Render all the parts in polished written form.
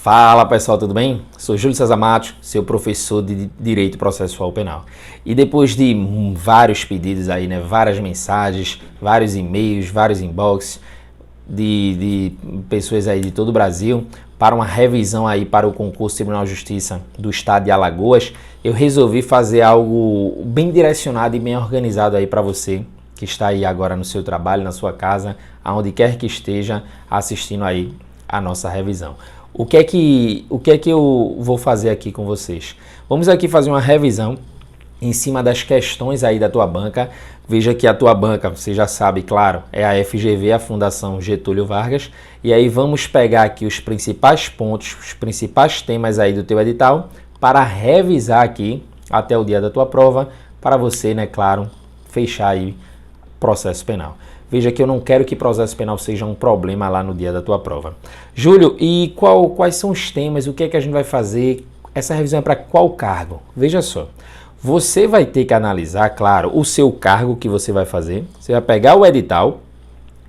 Fala pessoal, tudo bem? Sou Júlio César Matos, seu professor de Direito Processual Penal. E depois de vários pedidos aí, né, várias mensagens, vários e-mails, vários inbox de pessoas aí de todo o Brasil para uma revisão aí para o concurso Tribunal de Justiça do Estado de Alagoas, eu resolvi fazer algo bem direcionado e bem organizado aí para você que está aí agora no seu trabalho, na sua casa, aonde quer que esteja assistindo aí a nossa revisão. O que é que eu vou fazer aqui com vocês? Vamos aqui fazer uma revisão em cima das questões aí da tua banca. Veja que a tua banca, você já sabe, claro, é a FGV, a Fundação Getúlio Vargas. E aí vamos pegar aqui os principais pontos, os principais temas aí do teu edital para revisar aqui até o dia da tua prova, para você, né, claro, fechar aí processo penal. Veja que eu não quero que processo penal seja um problema lá no dia da tua prova. Júlio, e quais são os temas? O que é que a gente vai fazer? Essa revisão é para qual cargo? Veja só, você vai ter que analisar, claro, o seu cargo que você vai fazer. Você vai pegar o edital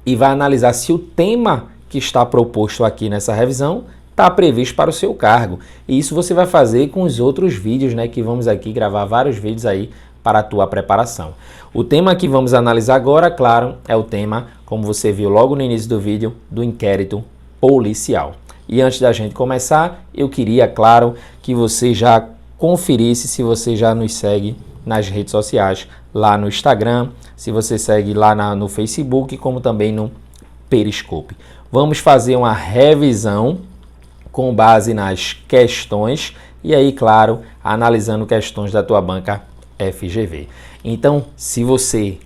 e vai analisar se o tema que está proposto aqui nessa revisão está previsto para o seu cargo. E isso você vai fazer com os outros vídeos, né? Que vamos aqui gravar vários vídeos aí para a tua preparação. O tema que vamos analisar agora, claro, é o tema, como você viu logo no início do vídeo, do inquérito policial. E antes da gente começar, eu queria, claro, que você já conferisse se você já nos segue nas redes sociais, lá no Instagram, se você segue lá no Facebook, como também no Periscope. Vamos fazer uma revisão com base nas questões e aí, claro, analisando questões da tua banca FGV. Então, se você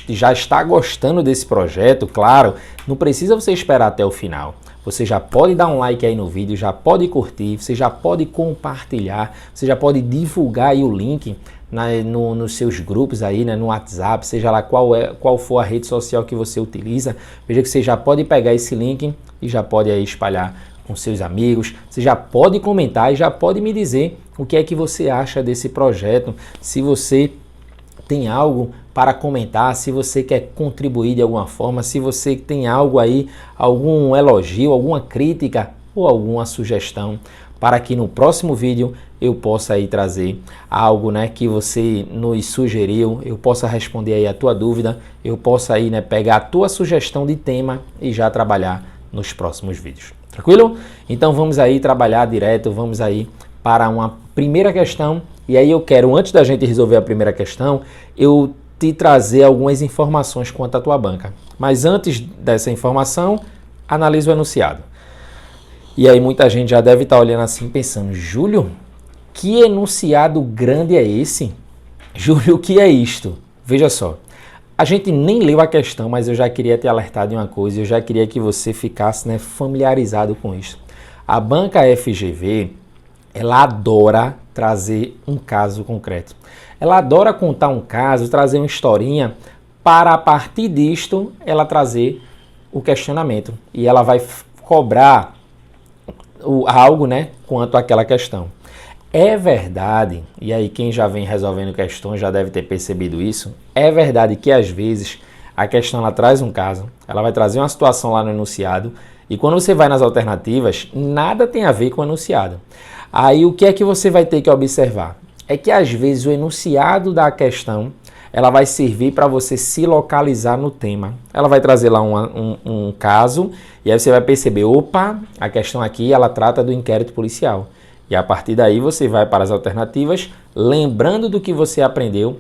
já está gostando desse projeto, claro, não precisa você esperar até o final. Você já pode dar um like aí no vídeo, já pode curtir, você já pode compartilhar, você já pode divulgar aí o link nos seus grupos aí, né, no WhatsApp, seja lá qual for a rede social que você utiliza. Veja que você já pode pegar esse link e já pode aí espalhar com seus amigos. Você já pode comentar e já pode me dizer o que é que você acha desse projeto, se você tem algo para comentar, se você quer contribuir de alguma forma, se você tem algo aí, algum elogio, alguma crítica ou alguma sugestão, para que no próximo vídeo eu possa aí trazer algo, né, que você nos sugeriu, eu possa responder aí a tua dúvida, eu possa aí, né, pegar a tua sugestão de tema e já trabalhar nos próximos vídeos. Tranquilo? Então vamos aí trabalhar direto, vamos aí para uma primeira questão. E aí eu quero, antes da gente resolver a primeira questão, eu te trazer algumas informações quanto à tua banca. Mas antes dessa informação, analise o enunciado. E aí muita gente já deve estar olhando assim, pensando, Júlio, que enunciado grande é esse? Júlio, o que é isto? Veja só, a gente nem leu a questão, mas eu já queria te alertar de uma coisa, eu já queria que você ficasse, né, familiarizado com isso. A banca FGV, ela adora trazer um caso concreto. Ela adora contar um caso, trazer uma historinha, para a partir disto, ela trazer o questionamento. E ela vai cobrar algo, né, quanto àquela questão. É verdade, e aí quem já vem resolvendo questões já deve ter percebido isso, é verdade que às vezes a questão ela traz um caso, ela vai trazer uma situação lá no enunciado, e quando você vai nas alternativas, nada tem a ver com o enunciado. Aí o que é que você vai ter que observar? É que às vezes o enunciado da questão, ela vai servir para você se localizar no tema. Ela vai trazer lá um caso, e aí você vai perceber, opa, a questão aqui ela trata do inquérito policial. E a partir daí você vai para as alternativas, lembrando do que você aprendeu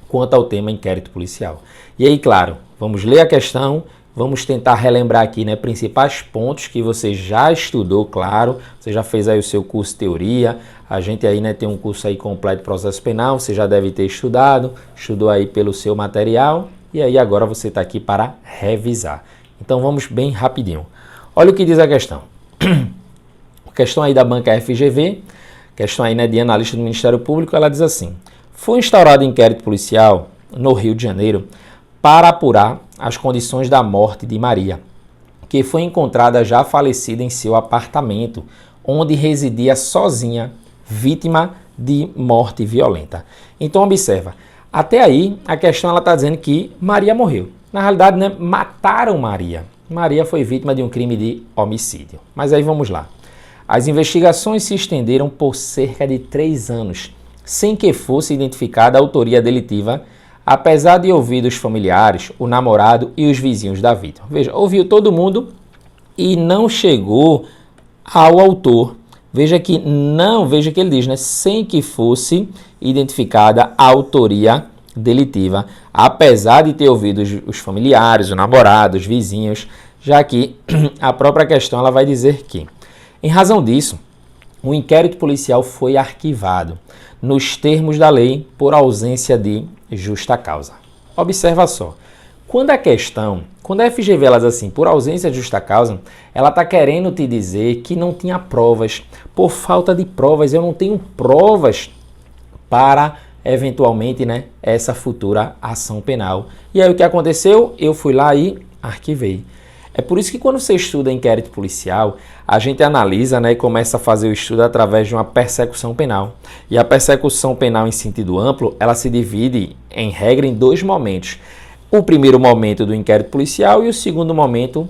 quanto ao tema inquérito policial. E aí, claro, vamos ler a questão, vamos tentar relembrar aqui, né, principais pontos que você já estudou, claro, você já fez aí o seu curso de teoria, a gente aí, né, tem um curso aí completo de processo penal, você já deve ter estudou aí pelo seu material, e aí agora você está aqui para revisar. Então vamos bem rapidinho. Olha o que diz a questão. Questão aí da banca FGV, questão aí, né, de analista do Ministério Público, ela diz assim: foi instaurado inquérito policial no Rio de Janeiro para apurar as condições da morte de Maria, que foi encontrada já falecida em seu apartamento, onde residia sozinha, vítima de morte violenta. Então observa, até aí a questão ela está dizendo que Maria morreu. Na realidade, né, mataram Maria. Maria foi vítima de um crime de homicídio. Mas aí vamos lá. As investigações se estenderam por cerca de 3 anos, sem que fosse identificada a autoria delitiva, apesar de ouvir dos familiares, o namorado e os vizinhos da vítima. Veja, ouviu todo mundo e não chegou ao autor. Veja que ele diz, né, sem que fosse identificada a autoria delitiva, apesar de ter ouvido os familiares, o namorado, os vizinhos, já que a própria questão ela vai dizer que, em razão disso, o inquérito policial foi arquivado, nos termos da lei, por ausência de justa causa. Observa só, quando a FGV ela diz assim, por ausência de justa causa, ela está querendo te dizer que não tinha provas. Por falta de provas, eu não tenho provas para, eventualmente, né, essa futura ação penal. E aí o que aconteceu? Eu fui lá e arquivei. É por isso que quando você estuda inquérito policial, a gente analisa, né, e começa a fazer o estudo através de uma persecução penal. E a persecução penal em sentido amplo, ela se divide, em regra, em 2 momentos. O primeiro momento do inquérito policial e o segundo momento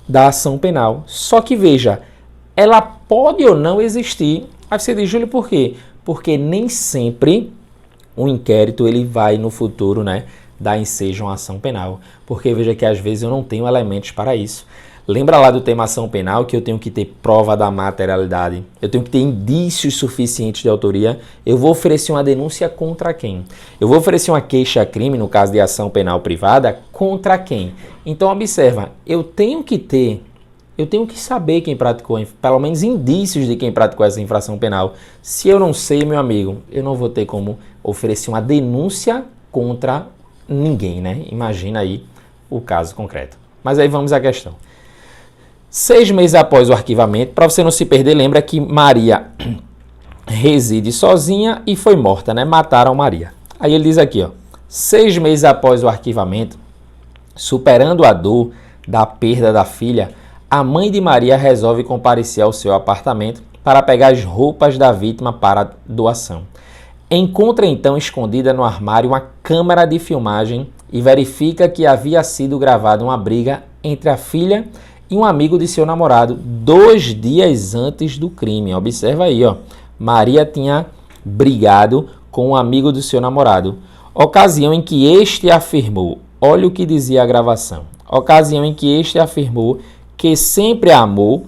da ação penal. Só que veja, ela pode ou não existir. Aí você diz, Júlio, por quê? Porque nem sempre o inquérito ele vai no futuro, né, dar ensejo a uma ação penal. Porque veja que às vezes eu não tenho elementos para isso. Lembra lá do tema ação penal que eu tenho que ter prova da materialidade, eu tenho que ter indícios suficientes de autoria. Eu vou oferecer uma denúncia contra quem? Eu vou oferecer uma queixa-crime, no caso de ação penal privada, contra quem? Então observa, eu tenho que saber quem praticou, pelo menos indícios de quem praticou essa infração penal. Se eu não sei, meu amigo, eu não vou ter como oferecer uma denúncia contra ninguém, né? Imagina aí o caso concreto. Mas aí vamos à questão. 6 meses após o arquivamento, para você não se perder, lembra que Maria reside sozinha e foi morta, né? Mataram Maria. Aí ele diz aqui, ó, 6 meses após o arquivamento, superando a dor da perda da filha, a mãe de Maria resolve comparecer ao seu apartamento para pegar as roupas da vítima para doação. Encontra então escondida no armário uma câmera de filmagem e verifica que havia sido gravada uma briga entre a filha e um amigo de seu namorado 2 dias antes do crime. Observa aí, ó. Maria tinha brigado com um amigo do seu namorado. Ocasião em que este afirmou, olha o que dizia a gravação, ocasião em que este afirmou que sempre a amou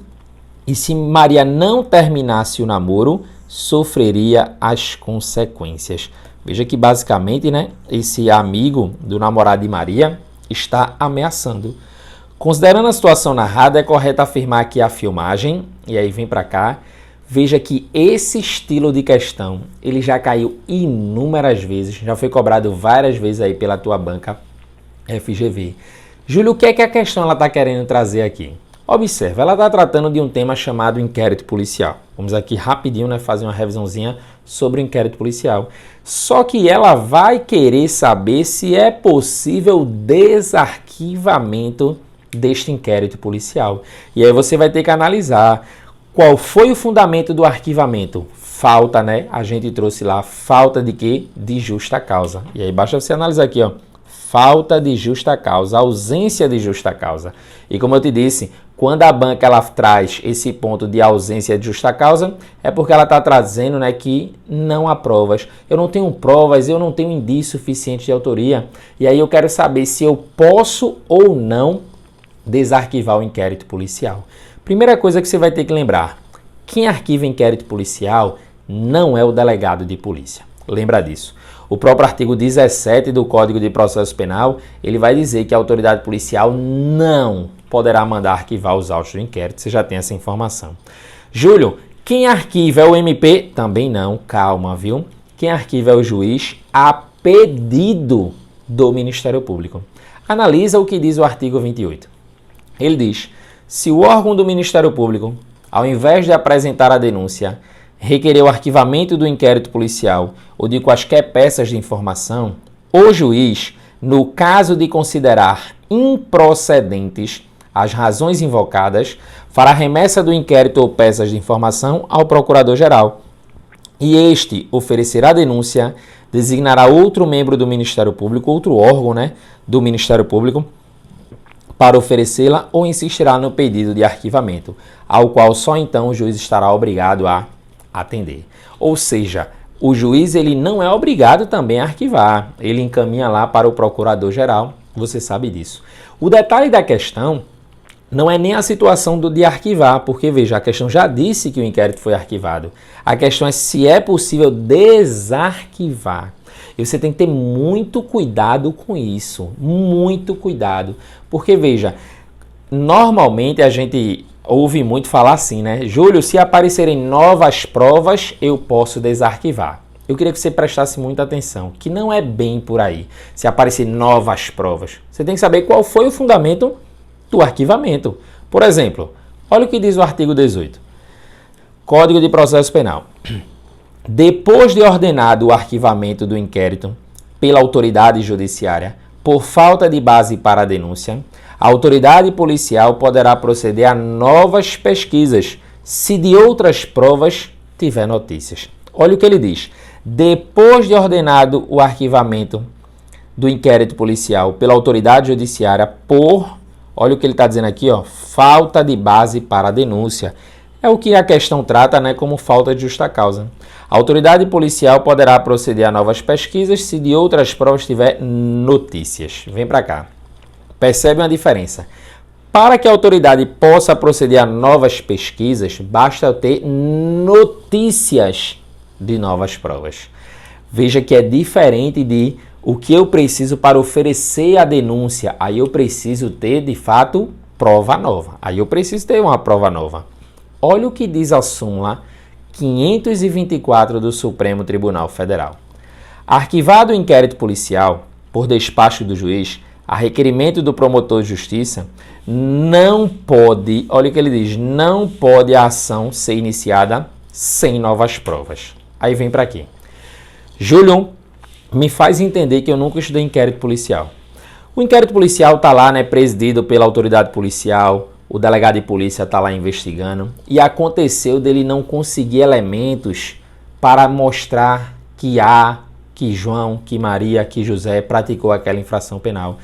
e se Maria não terminasse o namoro, sofreria as consequências. Veja que basicamente, né, esse amigo do namorado de Maria está ameaçando. Considerando a situação narrada, é correto afirmar que a filmagem, e aí vem para cá, veja que esse estilo de questão, ele já caiu inúmeras vezes, já foi cobrado várias vezes aí pela tua banca FGV. Júlio, o que é que a questão ela está querendo trazer aqui? Observa, ela está tratando de um tema chamado inquérito policial. Vamos aqui rapidinho, né, fazer uma revisãozinha sobre o inquérito policial. Só que ela vai querer saber se é possível desarquivamento deste inquérito policial. E aí você vai ter que analisar qual foi o fundamento do arquivamento. Falta, né? A gente trouxe lá falta de quê? De justa causa. E aí basta você analisar aqui, ó. Falta de justa causa, ausência de justa causa. E como eu te disse, quando a banca ela traz esse ponto de ausência de justa causa, é porque ela está trazendo, né, que não há provas. Eu não tenho provas, eu não tenho indício suficiente de autoria. E aí eu quero saber se eu posso ou não desarquivar o inquérito policial. Primeira coisa que você vai ter que lembrar, quem arquiva inquérito policial não é o delegado de polícia. Lembra disso. O próprio artigo 17 do Código de Processo Penal, ele vai dizer que a autoridade policial não poderá mandar arquivar os autos do inquérito. Você já tem essa informação. Júlio, quem arquiva é o MP? Também não, calma, viu? Quem arquiva é o juiz a pedido do Ministério Público. Analisa o que diz o artigo 28. Ele diz, se o órgão do Ministério Público, ao invés de apresentar a denúncia, requerer o arquivamento do inquérito policial ou de quaisquer peças de informação, o juiz, no caso de considerar improcedentes as razões invocadas, fará remessa do inquérito ou peças de informação ao Procurador-Geral. E este oferecerá a denúncia, designará outro membro do Ministério Público, outro órgão, né, do Ministério Público, para oferecê-la ou insistirá no pedido de arquivamento, ao qual só então o juiz estará obrigado a atender. Ou seja, o juiz ele não é obrigado também a arquivar, ele encaminha lá para o procurador-geral, você sabe disso. O detalhe da questão não é nem a situação de arquivar, porque veja, a questão já disse que o inquérito foi arquivado. A questão é se é possível desarquivar. E você tem que ter muito cuidado com isso, muito cuidado. Porque veja, normalmente a gente ouve muito falar assim, né? Júlio, se aparecerem novas provas, eu posso desarquivar. Eu queria que você prestasse muita atenção, que não é bem por aí. Se aparecer novas provas, você tem que saber qual foi o fundamento do arquivamento. Por exemplo, olha o que diz o artigo 18. Código de Processo Penal. Depois de ordenado o arquivamento do inquérito pela autoridade judiciária, por falta de base para a denúncia, a autoridade policial poderá proceder a novas pesquisas se de outras provas tiver notícias. Olha o que ele diz. Depois de ordenado o arquivamento do inquérito policial pela autoridade judiciária por, olha o que ele está dizendo aqui, ó, falta de base para a denúncia. É o que a questão trata, né, como falta de justa causa. A autoridade policial poderá proceder a novas pesquisas se de outras provas tiver notícias. Vem para cá. Percebe uma diferença? Para que a autoridade possa proceder a novas pesquisas, basta eu ter notícias de novas provas. Veja que é diferente de o que eu preciso para oferecer a denúncia. Aí eu preciso ter, de fato, prova nova. Aí eu preciso ter uma prova nova. Olha o que diz a súmula 524 do Supremo Tribunal Federal. Arquivado o inquérito policial por despacho do juiz, a requerimento do promotor de justiça, não pode, olha o que ele diz, não pode a ação ser iniciada sem novas provas. Aí vem para aqui. Júlio, me faz entender que eu nunca estudei inquérito policial. O inquérito policial está lá, né, presidido pela autoridade policial, o delegado de polícia está lá investigando e aconteceu dele não conseguir elementos para mostrar que que João, que Maria, que José praticou aquela infração penal.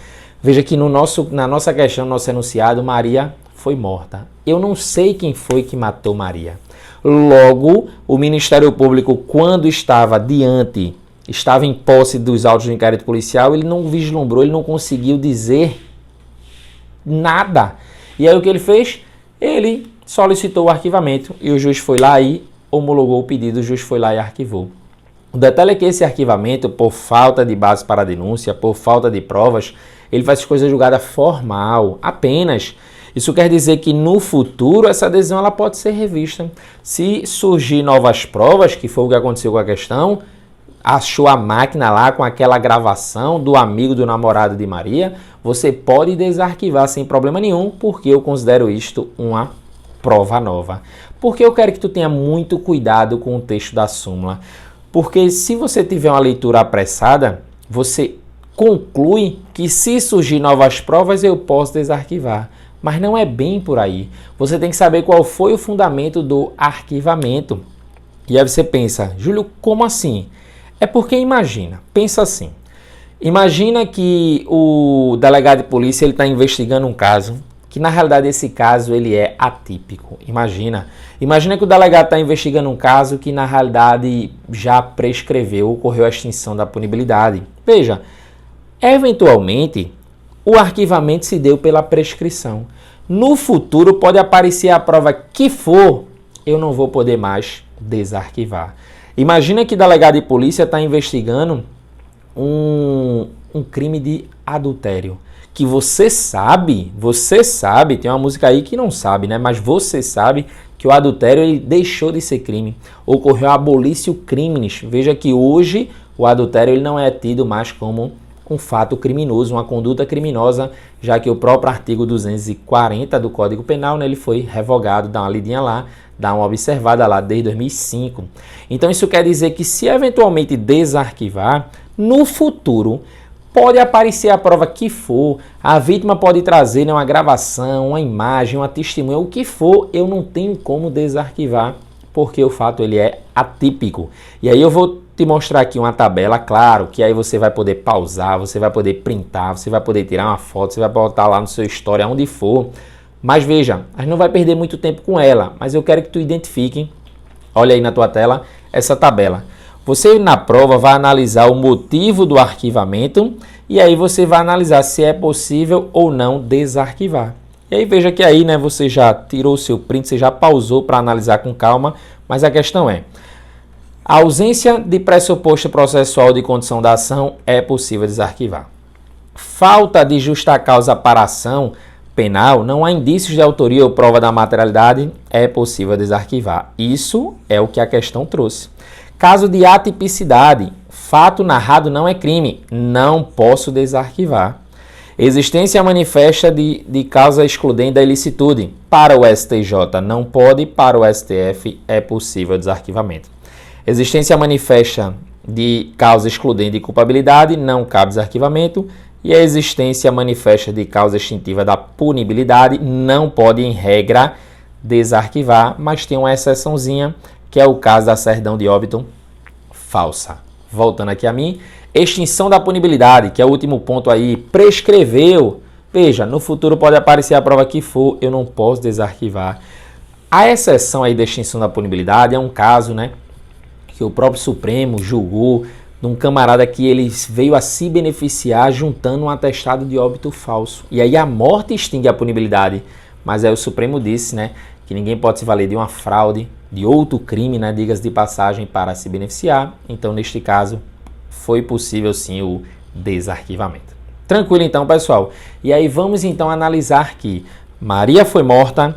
Veja que na nossa questão, no nosso enunciado, Maria foi morta. Eu não sei quem foi que matou Maria. Logo, o Ministério Público, quando estava em posse dos autos do inquérito policial, ele não vislumbrou, ele não conseguiu dizer nada. E aí o que ele fez? Ele solicitou o arquivamento e o juiz foi lá e homologou o pedido, o juiz foi lá e arquivou. O detalhe é que esse arquivamento, por falta de base para a denúncia, por falta de provas, ele faz coisa julgada formal, apenas. Isso quer dizer que no futuro essa decisão ela pode ser revista. Se surgir novas provas, que foi o que aconteceu com a questão, achou a máquina lá com aquela gravação do amigo do namorado de Maria, você pode desarquivar sem problema nenhum, porque eu considero isto uma prova nova. Porque eu quero que tu tenha muito cuidado com o texto da súmula. Porque se você tiver uma leitura apressada, você conclui que se surgir novas provas eu posso desarquivar. Mas não é bem por aí. Você tem que saber qual foi o fundamento do arquivamento. E aí você pensa, Júlio, como assim? É porque imagina, pensa assim. Imagina que o delegado de polícia ele está investigando um caso, que na realidade esse caso ele é atípico. Imagina que o delegado está investigando um caso que na realidade já prescreveu, ocorreu a extinção da punibilidade. Veja, eventualmente o arquivamento se deu pela prescrição. No futuro pode aparecer a prova que for, eu não vou poder mais desarquivar. Imagina que o delegado de polícia está investigando um crime de adultério. Que você sabe, tem uma música aí que não sabe, né? Mas você sabe que o adultério ele deixou de ser crime. Ocorreu a abolício criminis. Veja que hoje o adultério ele não é tido mais como um fato criminoso, uma conduta criminosa, já que o próprio artigo 240 do Código Penal, né, ele foi revogado, dá uma lidinha lá, dá uma observada lá desde 2005. Então isso quer dizer que se eventualmente desarquivar, no futuro pode aparecer a prova que for, a vítima pode trazer, né, uma gravação, uma imagem, uma testemunha, o que for, eu não tenho como desarquivar, porque o fato ele é atípico. E aí eu vou te mostrar aqui uma tabela, claro, que aí você vai poder pausar, você vai poder printar, você vai poder tirar uma foto, você vai botar lá no seu story, onde for. Mas veja, a gente não vai perder muito tempo com ela, mas eu quero que tu identifique, olha aí na tua tela, essa tabela. Você na prova vai analisar o motivo do arquivamento e aí você vai analisar se é possível ou não desarquivar. E aí veja que aí, né, você já tirou o seu print, você já pausou para analisar com calma, mas a questão é, a ausência de pressuposto processual de condição da ação é possível desarquivar. Falta de justa causa para ação penal, não há indícios de autoria ou prova da materialidade, é possível desarquivar. Isso é o que a questão trouxe. Caso de atipicidade, fato narrado não é crime, não posso desarquivar. Existência manifesta de causa excludente da ilicitude. Para o STJ não pode, para o STF é possível desarquivamento. Existência manifesta de causa excludente de culpabilidade, não cabe desarquivamento. E a existência manifesta de causa extintiva da punibilidade não pode, em regra, desarquivar, mas tem uma exceçãozinha, que é o caso da certidão de óbito falsa. Voltando aqui a mim, extinção da punibilidade, que é o último ponto aí, prescreveu. Veja, no futuro pode aparecer a prova que for, eu não posso desarquivar. A exceção aí da extinção da punibilidade é um caso, né, que o próprio Supremo julgou de um camarada que ele veio a se beneficiar juntando um atestado de óbito falso. E aí a morte extingue a punibilidade. Mas aí o Supremo disse, né, que ninguém pode se valer de uma fraude, de outro crime, né, diga-se de passagem, para se beneficiar. Então, neste caso, foi possível sim o desarquivamento. Tranquilo então, pessoal? E aí vamos então analisar que Maria foi morta,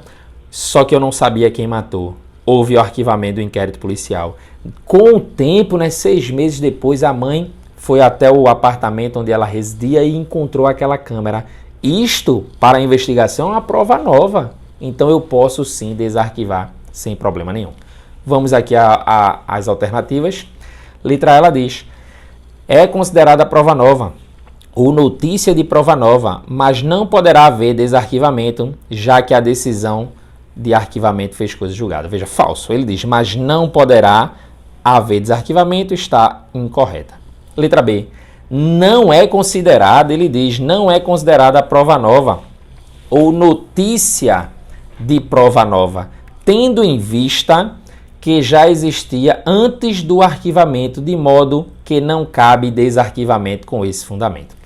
só que eu não sabia quem matou. Houve o arquivamento do inquérito policial. Com o tempo, né, 6 meses depois, a mãe foi até o apartamento onde ela residia e encontrou aquela câmera. Isto, para a investigação, é uma prova nova. Então, eu posso sim desarquivar sem problema nenhum. Vamos aqui às alternativas. Letra A, ela diz, é considerada prova nova ou notícia de prova nova, mas não poderá haver desarquivamento, já que a decisão de arquivamento fez coisa julgada. Veja, falso. Ele diz, mas não poderá haver desarquivamento, está incorreta. Letra B, não é considerada, ele diz, não é considerada prova nova ou notícia de prova nova, tendo em vista que já existia antes do arquivamento, de modo que não cabe desarquivamento com esse fundamento.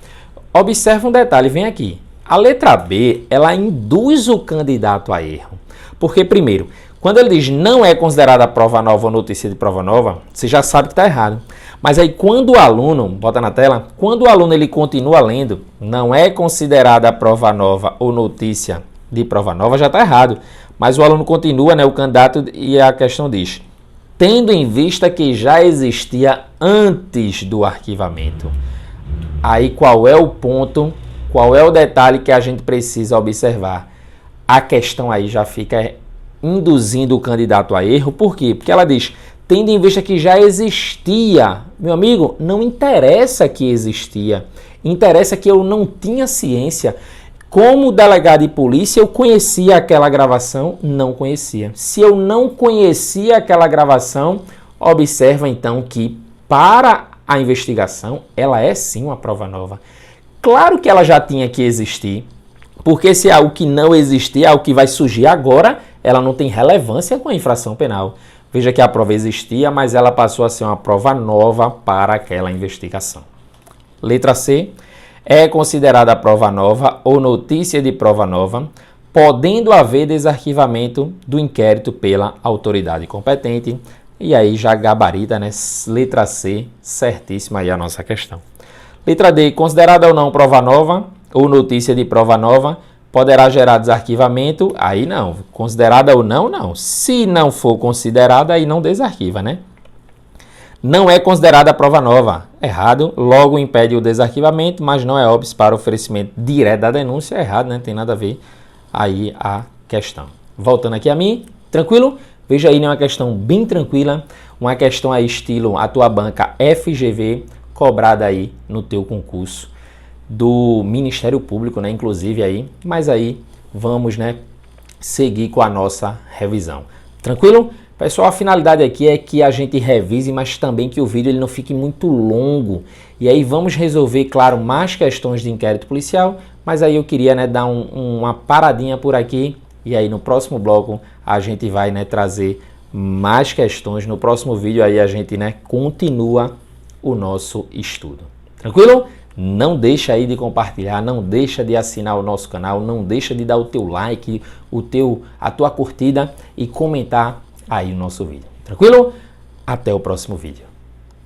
Observe um detalhe, vem aqui. A letra B, ela induz o candidato a erro. Porque, primeiro, quando ele diz não é considerada prova nova ou notícia de prova nova, você já sabe que está errado. Mas aí quando o aluno, bota na tela, quando o aluno ele continua lendo, não é considerada prova nova ou notícia de prova nova, já está errado. Mas o aluno continua, né, o candidato, e a questão diz, tendo em vista que já existia antes do arquivamento. Aí qual é o ponto, qual é o detalhe que a gente precisa observar? A questão aí já fica induzindo o candidato a erro. Por quê? Porque ela diz, tendo em vista que já existia. Meu amigo, não interessa que existia. Interessa que eu não tinha ciência. Como delegado de polícia, eu conhecia aquela gravação? Não conhecia. Se eu não conhecia aquela gravação, observa então que para a investigação, ela é sim uma prova nova. Claro que ela já tinha que existir, porque se é algo que não existia, algo que vai surgir agora, ela não tem relevância com a infração penal. Veja que a prova existia, mas ela passou a ser uma prova nova para aquela investigação. Letra C, é considerada prova nova ou notícia de prova nova, podendo haver desarquivamento do inquérito pela autoridade competente. E aí já gabarita, né? Letra C, certíssima aí a nossa questão. Letra D, considerada ou não prova nova ou notícia de prova nova, poderá gerar desarquivamento? Aí não. Considerada ou não, não. Se não for considerada, aí não desarquiva, né? Não é considerada prova nova. Errado. Logo impede o desarquivamento, mas não é óbvio para oferecimento direto da denúncia. Errado, né? Tem nada a ver aí a questão. Voltando aqui a mim, tranquilo? Veja aí, né, uma questão bem tranquila, uma questão aí estilo a tua banca FGV, cobrada aí no teu concurso do Ministério Público, né, inclusive aí, mas aí vamos, né, seguir com a nossa revisão. Tranquilo? Pessoal, a finalidade aqui é que a gente revise, mas também que o vídeo ele não fique muito longo. E aí vamos resolver, claro, mais questões de inquérito policial, mas aí eu queria, né, dar uma paradinha por aqui, e aí no próximo bloco a gente vai, né, trazer mais questões. No próximo vídeo aí a gente, né, continua o nosso estudo. Tranquilo? Não deixa aí de compartilhar, não deixa de assinar o nosso canal, não deixa de dar o teu like, a tua curtida e comentar aí o nosso vídeo. Tranquilo? Até o próximo vídeo.